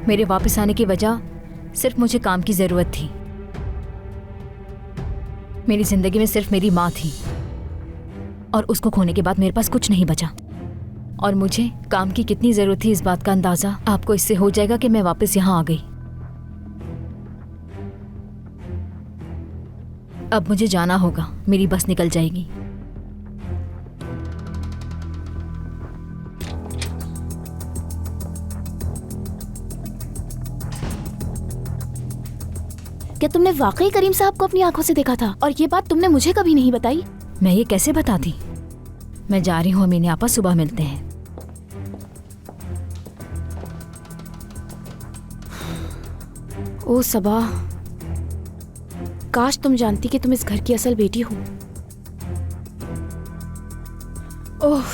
मेरे वापस आने की वजह सिर्फ मुझे काम की जरूरत थी। मेरी जिंदगी में सिर्फ मेरी माँ थी और उसको खोने के बाद मेरे पास कुछ नहीं बचा। और मुझे काम की कितनी जरूरत थी इस बात का अंदाजा आपको इससे हो जाएगा कि मैं वापस यहाँ आ गई। अब मुझे जाना होगा, मेरी बस निकल जाएगी। क्या तुमने वाकई करीम साहब को अपनी आंखों से देखा था और ये बात तुमने मुझे कभी नहीं बताई? मैं ये कैसे बताती? मैं जा रही हूँ अमीने आपा, सुबह मिलते हैं। ओ सबा, काश तुम जानती कि तुम इस घर की असल बेटी हो। ओह,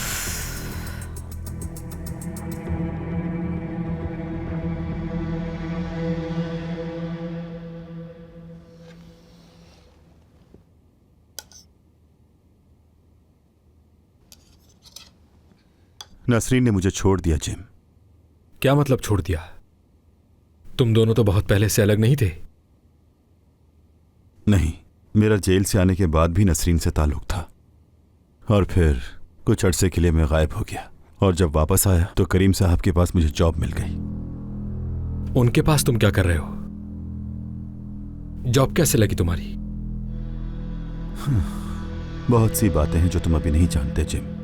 नसरीन ने मुझे छोड़ दिया जिम। क्या मतलब छोड़ दिया? तुम दोनों तो बहुत पहले से अलग नहीं थे। नहीं, मेरा जेल से आने के बाद भी नसरीन से ताल्लुक था और फिर कुछ अरसे के लिए मैं गायब हो गया और जब वापस आया तो करीम साहब के पास मुझे जॉब मिल गई। उनके पास तुम क्या कर रहे हो? जॉब कैसे लगी तुम्हारी? बहुत सी बातें हैं जो तुम अभी नहीं जानते जिम।